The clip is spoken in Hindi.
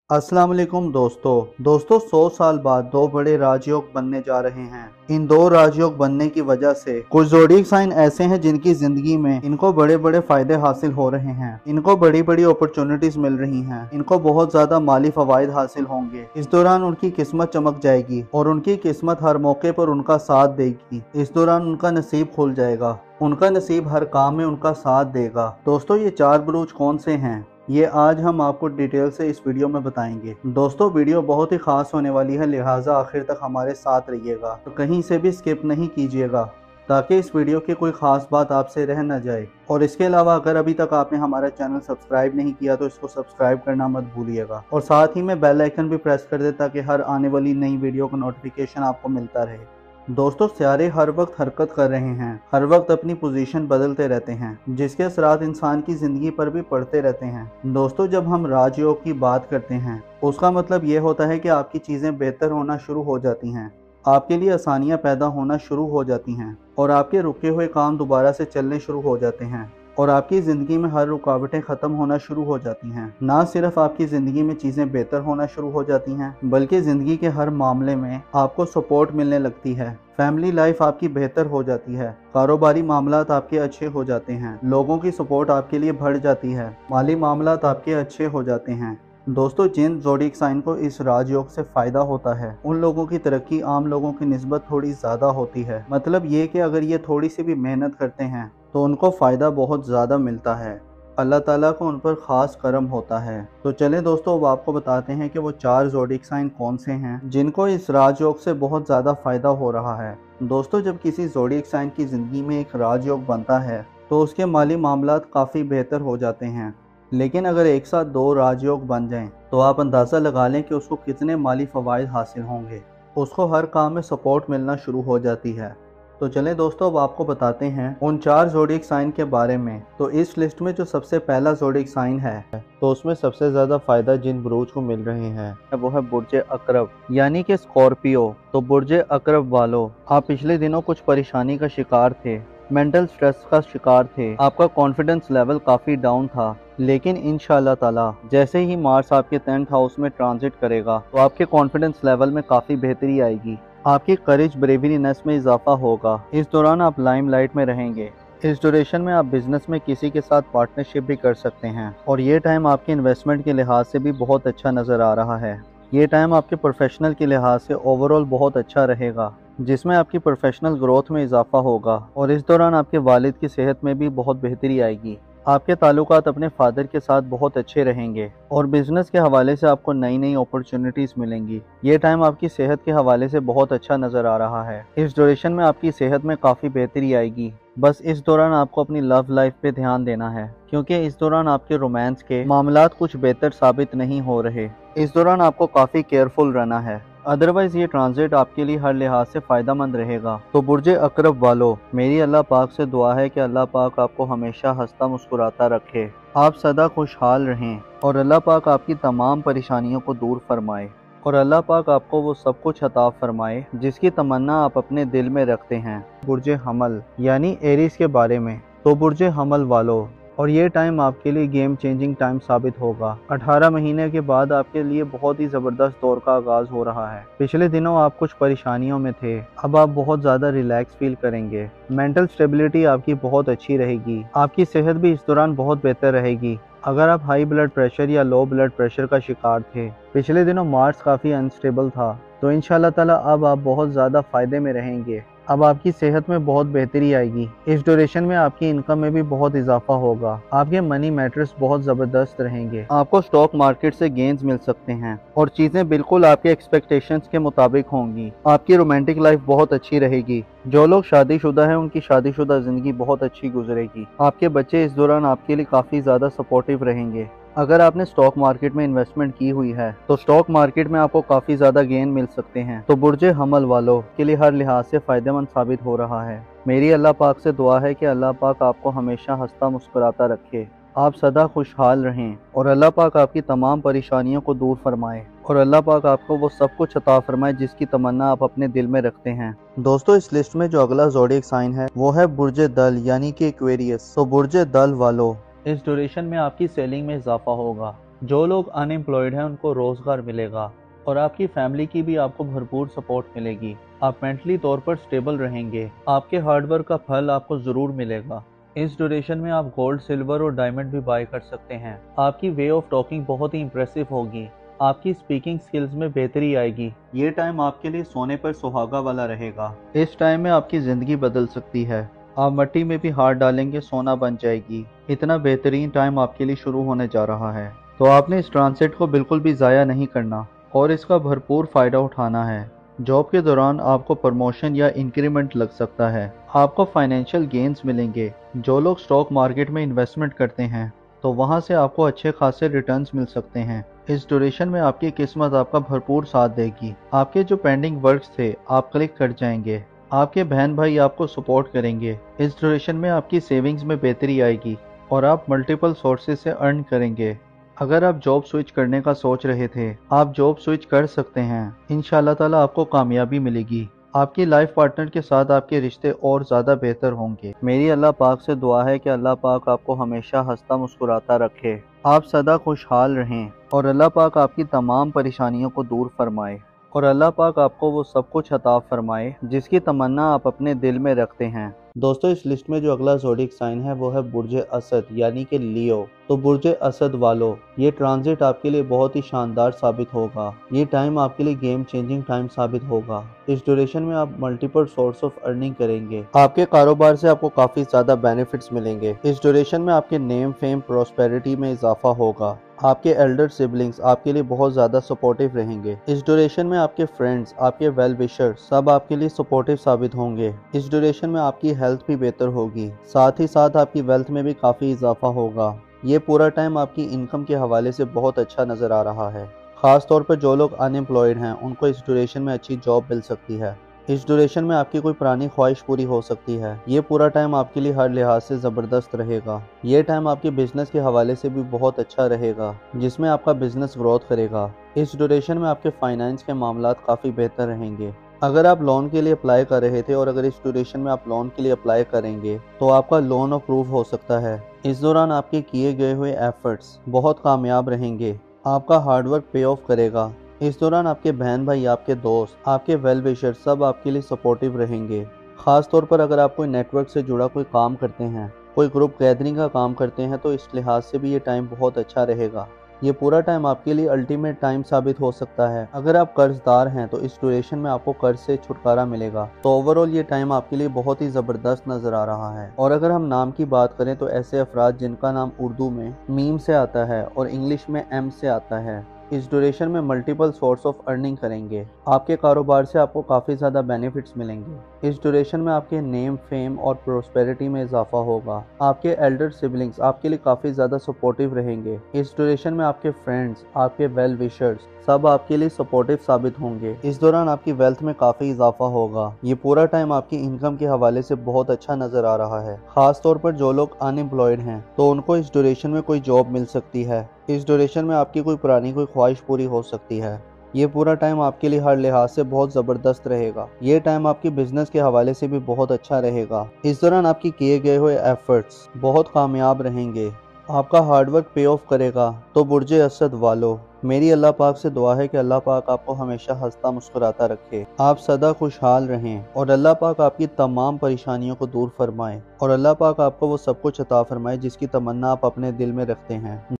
अस्सलाम वालेकुम दोस्तों 100 साल बाद दो बड़े राजयोग बनने जा रहे हैं। इन दो राजयोग बनने की वजह से कुछ ज़ोडिएक साइन ऐसे हैं जिनकी जिंदगी में इनको बड़े बड़े फायदे हासिल हो रहे हैं, इनको बड़ी बड़ी अपॉर्चुनिटीज मिल रही हैं, इनको बहुत ज्यादा माली फवायद हासिल होंगे। इस दौरान उनकी किस्मत चमक जाएगी और उनकी किस्मत हर मौके पर उनका साथ देगी। इस दौरान उनका नसीब खुल जाएगा, उनका नसीब हर काम में उनका साथ देगा। दोस्तों ये 4 बुरूज कौन से हैं, ये आज हम आपको डिटेल से इस वीडियो में बताएंगे। दोस्तों वीडियो बहुत ही खास होने वाली है, लिहाजा आखिर तक हमारे साथ रहिएगा, तो कहीं से भी स्किप नहीं कीजिएगा ताकि इस वीडियो की कोई खास बात आपसे रह न जाए। और इसके अलावा अगर अभी तक आपने हमारा चैनल सब्सक्राइब नहीं किया तो इसको सब्सक्राइब करना मत भूलिएगा और साथ ही में बेल आइकन भी प्रेस कर दे ताकि हर आने वाली नई वीडियो का नोटिफिकेशन आपको मिलता रहे। दोस्तों सितारे हर वक्त हरकत कर रहे हैं, हर वक्त अपनी पोजीशन बदलते रहते हैं, जिसके असरात इंसान की जिंदगी पर भी पड़ते रहते हैं। दोस्तों जब हम राजयोग की बात करते हैं उसका मतलब ये होता है कि आपकी चीज़ें बेहतर होना शुरू हो जाती हैं, आपके लिए आसानियाँ पैदा होना शुरू हो जाती हैं और आपके रुके हुए काम दोबारा से चलने शुरू हो जाते हैं और आपकी ज़िंदगी में हर रुकावटें ख़त्म होना शुरू हो जाती हैं। ना सिर्फ आपकी ज़िंदगी में चीज़ें बेहतर होना शुरू हो जाती हैं बल्कि ज़िंदगी के हर मामले में आपको सपोर्ट मिलने लगती है। फैमिली लाइफ आपकी बेहतर हो जाती है, कारोबारी मामलात आपके अच्छे हो जाते हैं, लोगों की सपोर्ट आपके लिए बढ़ जाती है, माली मामलात आपके अच्छे हो जाते हैं। दोस्तों जिन ज़ोडिएक साइन को इस राजयोग से फ़ायदा होता है उन लोगों की तरक्की आम लोगों की निस्बत थोड़ी ज़्यादा होती है। मतलब ये कि अगर ये थोड़ी सी भी मेहनत करते हैं तो उनको फ़ायदा बहुत ज़्यादा मिलता है, अल्लाह ताला को उन पर ख़ास करम होता है। तो चलें दोस्तों अब आपको बताते हैं कि वो 4 ज़ोडिएक साइन कौन से हैं जिनको इस राजयोग से बहुत ज़्यादा फ़ायदा हो रहा है। दोस्तों जब किसी ज़ोडिएक साइन की ज़िंदगी में एक राजयोग बनता है तो उसके माली मामलात काफ़ी बेहतर हो जाते हैं, लेकिन अगर एक साथ 2 राजयोग बन जाएं तो आप अंदाज़ा लगा लें कि उसको कितने माली फ़वाइद हासिल होंगे। उसको हर काम में सपोर्ट मिलना शुरू हो जाती है। तो चलें दोस्तों अब आपको बताते हैं उन 4 ज़ोडिएक साइन के बारे में। तो इस लिस्ट में जो सबसे पहला ज़ोडिएक साइन है तो उसमें सबसे ज़्यादा फ़ायदा जिन बुरूज को मिल रहे हैं वो है बुर्ज अकरब यानी कि स्कॉर्पियो। तो बुर्ज अकरब वालों, आप पिछले दिनों कुछ परेशानी का शिकार थे, मेंटल स्ट्रेस का शिकार थे, आपका कॉन्फिडेंस लेवल काफ़ी डाउन था, लेकिन इंशाअल्लाह ताला जैसे ही मार्स आपके 10th हाउस में ट्रांजिट करेगा तो आपके कॉन्फिडेंस लेवल में काफ़ी बेहतरी आएगी, आपकी करेज ब्रेवरीनेस में इजाफा होगा। इस दौरान आप लाइमलाइट में रहेंगे। इस ड्यूरेशन में आप बिजनेस में किसी के साथ पार्टनरशिप भी कर सकते हैं और ये टाइम आपके इन्वेस्टमेंट के लिहाज से भी बहुत अच्छा नज़र आ रहा है। ये टाइम आपके प्रोफेशनल के लिहाज से ओवरऑल बहुत अच्छा रहेगा जिसमें आपकी प्रोफेशनल ग्रोथ में इजाफा होगा और इस दौरान आपके वालिद की सेहत में भी बहुत बेहतरी आएगी। आपके ताल्लुकात अपने फादर के साथ बहुत अच्छे रहेंगे और बिजनेस के हवाले से आपको नई नई अपॉर्चुनिटीज़ मिलेंगी। ये टाइम आपकी सेहत के हवाले से बहुत अच्छा नज़र आ रहा है। इस ड्यूरेशन में आपकी सेहत में काफ़ी बेहतरी आएगी। बस इस दौरान आपको अपनी लव लाइफ पे ध्यान देना है क्योंकि इस दौरान आपके रोमांस के मामलात कुछ बेहतर साबित नहीं हो रहे। इस दौरान आपको काफ़ी केयरफुल रहना है, अदरवाइज ये ट्रांजिट आपके लिए हर लिहाज से फ़ायदेमंद रहेगा। तो बुर्ज अकरब वालों, मेरी अल्लाह पाक से दुआ है कि अल्लाह पाक आपको हमेशा हंसता मुस्कुराता रखे, आप सदा खुशहाल रहें और अल्लाह पाक आपकी तमाम परेशानियों को दूर फरमाए और अल्लाह पाक आपको वो सब कुछ अता फरमाए जिसकी तमन्ना आप अपने दिल में रखते हैं। बुर्ज हमल यानी एरीज के बारे में। तो बुर्ज हमल वालों, और ये टाइम आपके लिए गेम चेंजिंग टाइम साबित होगा। 18 महीने के बाद आपके लिए बहुत ही ज़बरदस्त दौर का आगाज़ हो रहा है। पिछले दिनों आप कुछ परेशानियों में थे, अब आप बहुत ज़्यादा रिलैक्स फील करेंगे। मेंटल स्टेबिलिटी आपकी बहुत अच्छी रहेगी, आपकी सेहत भी इस दौरान बहुत बेहतर रहेगी। अगर आप हाई ब्लड प्रेशर या लो ब्लड प्रेशर का शिकार थे, पिछले दिनों मार्स काफ़ी अनस्टेबल था, तो इंशाल्लाह ताला अब आप बहुत ज़्यादा फ़ायदे में रहेंगे। अब आपकी सेहत में बहुत बेहतरी आएगी। इस ड्यूरेशन में आपकी इनकम में भी बहुत इजाफा होगा, आपके मनी मैटर्स बहुत ज़बरदस्त रहेंगे, आपको स्टॉक मार्केट से गेन्स मिल सकते हैं और चीज़ें बिल्कुल आपके एक्सपेक्टेशंस के मुताबिक होंगी। आपकी रोमांटिक लाइफ बहुत अच्छी रहेगी। जो लोग शादीशुदा हैं उनकी शादीशुदा ज़िंदगी बहुत अच्छी गुजरेगी। आपके बच्चे इस दौरान आपके लिए काफ़ी ज़्यादा सपोर्टिव रहेंगे। अगर आपने स्टॉक मार्केट में इन्वेस्टमेंट की हुई है तो स्टॉक मार्केट में आपको काफ़ी ज़्यादा गेन मिल सकते हैं। तो बुर्ज हमल वालों के लिए हर लिहाज से फ़ायदेमंद साबित हो रहा है। मेरी अल्लाह पाक से दुआ है कि अल्लाह पाक आपको हमेशा हंसता मुस्कुराता रखे, आप सदा खुशहाल रहें और अल्लाह पाक आपकी तमाम परेशानियों को दूर फरमाए और अल्लाह पाक आपको वो सब कुछ अता फरमाए जिसकी तमन्ना आप अपने दिल में रखते हैं। दोस्तों इस लिस्ट में जो अगला ज़ोडिएक साइन है वो है बुर्ज दल यानी कि एक्वेरियस। तो बुर्ज दल वालों, इस ड्यूरेशन में आपकी सेलिंग में इजाफा होगा, जो लोग अनएम्प्लॉयड हैं उनको रोजगार मिलेगा और आपकी फैमिली की भी आपको भरपूर सपोर्ट मिलेगी। आप मेंटली तौर पर स्टेबल रहेंगे। आपके हार्डवर्क का फल आपको जरूर मिलेगा। इस ड्यूरेशन में आप गोल्ड, सिल्वर और डायमंड भी बाय कर सकते हैं। आपकी वे ऑफ टॉकिंग बहुत ही इंप्रेसिव होगी। आपकी स्पीकिंग स्किल्स में बेहतरी आएगी। ये टाइम आपके लिए सोने पर सुहागा वाला रहेगा। इस टाइम में आपकी जिंदगी बदल सकती है। आप मिट्टी में भी हाथ डालेंगे, सोना बन जाएगी। इतना बेहतरीन टाइम आपके लिए शुरू होने जा रहा है, तो आपने इस ट्रांसिट को बिल्कुल भी ज़ाया नहीं करना और इसका भरपूर फ़ायदा उठाना है। जॉब के दौरान आपको प्रमोशन या इंक्रीमेंट लग सकता है। आपको फाइनेंशियल गेन्स मिलेंगे। जो लोग स्टॉक मार्केट में इन्वेस्टमेंट करते हैं तो वहां से आपको अच्छे खासे रिटर्न्स मिल सकते हैं। इस ड्यूरेशन में आपकी किस्मत आपका भरपूर साथ देगी। आपके जो पेंडिंग वर्क्स थे आप क्लिक कर जाएंगे। आपके बहन भाई आपको सपोर्ट करेंगे। इस ड्यूरेशन में आपकी सेविंग्स में बेहतरी आएगी और आप मल्टीपल सोर्सेज से अर्न करेंगे। अगर आप जॉब स्विच करने का सोच रहे थे, आप जॉब स्विच कर सकते हैं। इंशाल्लाह ताला आपको कामयाबी मिलेगी। आपकी लाइफ पार्टनर के साथ आपके रिश्ते और ज़्यादा बेहतर होंगे। मेरी अल्लाह पाक से दुआ है कि अल्लाह पाक आपको हमेशा हंसता मुस्कुराता रखे, आप सदा खुशहाल रहें और अल्लाह पाक आपकी तमाम परेशानियों को दूर फरमाए और अल्लाह पाक आपको वो सब कुछ अता फरमाए जिसकी तमन्ना आप अपने दिल में रखते हैं। दोस्तों, इस लिस्ट में जो अगला ज़ोडिक साइन है वो है बुर्ज असद यानी कि लियो। तो बुर्ज असद वालों, ये ट्रांजिट आपके लिए बहुत ही शानदार साबित होगा। ये टाइम आपके लिए गेम चेंजिंग टाइम साबित होगा। इस ड्यूरेशन में आप मल्टीपल सोर्स ऑफ अर्निंग करेंगे। आपके कारोबार से आपको काफी ज्यादा बेनिफिट्स मिलेंगे। इस ड्यूरेशन में आपके नेम, फेम, प्रोस्पेरिटी में इजाफा होगा। आपके एल्डर सिबलिंग्स आपके लिए बहुत ज़्यादा सपोर्टिव रहेंगे। इस ड्यूरेशन में आपके फ्रेंड्स, आपके वेल विशर्स सब आपके लिए सपोर्टिव साबित होंगे। इस ड्यूरेशन में आपकी हेल्थ भी बेहतर होगी, साथ ही साथ आपकी वेल्थ में भी काफ़ी इजाफा होगा। ये पूरा टाइम आपकी इनकम के हवाले से बहुत अच्छा नज़र आ रहा है। ख़ास तौर पर जो लोग अनएम्प्लॉयड हैं उनको इस ड्यूरेशन में अच्छी जॉब मिल सकती है। इस ड्यूरेशन में आपकी कोई पुरानी ख्वाहिश पूरी हो सकती है। ये पूरा टाइम आपके लिए हर लिहाज से ज़बरदस्त रहेगा। ये टाइम आपके बिजनेस के हवाले से भी बहुत अच्छा रहेगा, जिसमें आपका बिजनेस ग्रोथ करेगा। इस ड्यूरेशन में आपके फाइनेंस के मामलात काफ़ी बेहतर रहेंगे। अगर आप लोन के लिए अप्लाई कर रहे थे और अगर इस ड्यूरेशन में आप लोन के लिए अप्लाई करेंगे तो आपका लोन अप्रूव हो सकता है। इस दौरान आपके किए गए हुए एफर्ट्स बहुत कामयाब रहेंगे। आपका हार्डवर्क पे ऑफ करेगा। इस दौरान आपके बहन भाई, आपके दोस्त, आपके वेल विशर सब आपके लिए सपोर्टिव रहेंगे। ख़ास तौर पर अगर आप कोई नेटवर्क से जुड़ा कोई काम करते हैं, कोई ग्रुप गैदरिंग का काम करते हैं तो इस लिहाज से भी ये टाइम बहुत अच्छा रहेगा। ये पूरा टाइम आपके लिए अल्टीमेट टाइम साबित हो सकता है। अगर आप कर्जदार हैं तो इस ड्यूरेशन में आपको कर्ज से छुटकारा मिलेगा। तो ओवरऑल ये टाइम आपके लिए बहुत ही ज़बरदस्त नज़र आ रहा है। और अगर हम नाम की बात करें तो ऐसे अफराद जिनका नाम उर्दू में मीम से आता है और इंग्लिश में एम से आता है, इस ड्यूरेशन में मल्टीपल सोर्स ऑफ अर्निंग करेंगे। आपके कारोबार से आपको काफ़ी ज़्यादा बेनिफिट्स मिलेंगे। इस ड्यूरेशन में आपके नेम, फेम और प्रोस्पेरिटी में इजाफा होगा। आपके एल्डर सिबलिंग्स आपके लिए काफ़ी ज़्यादा सपोर्टिव रहेंगे। इस ड्यूरेशन में आपके फ्रेंड्स, आपके वेल विशर्स सब आपके लिए सपोर्टिव साबित होंगे। इस दौरान आपकी वेल्थ में काफ़ी इजाफा होगा। ये पूरा टाइम आपकी इनकम के हवाले से बहुत अच्छा नज़र आ रहा है। ख़ास तौर पर जो लोग अनएम्प्लॉयड हैं तो उनको इस ड्यूरेशन में कोई जॉब मिल सकती है। इस ड्यूरेशन में आपकी कोई पुरानी कोई ख्वाहिश पूरी हो सकती है। ये पूरा टाइम आपके लिए हर लिहाज से बहुत ज़बरदस्त रहेगा। ये टाइम आपके बिजनेस के हवाले से भी बहुत अच्छा रहेगा। इस दौरान आपके किए गए हुए एफर्ट्स बहुत कामयाब रहेंगे। आपका हार्डवर्क पे ऑफ करेगा। तो बुर्ज असद वालों, मेरी अल्लाह पाक से दुआ है कि अल्लाह पाक आपको हमेशा हंसता मुस्कुराता रखे, आप सदा खुशहाल रहें और अल्लाह पाक आपकी तमाम परेशानियों को दूर फरमाए और अल्लाह पाक आपको वो सब कुछ अता फरमाए जिसकी तमन्ना आप अपने दिल में रखते हैं।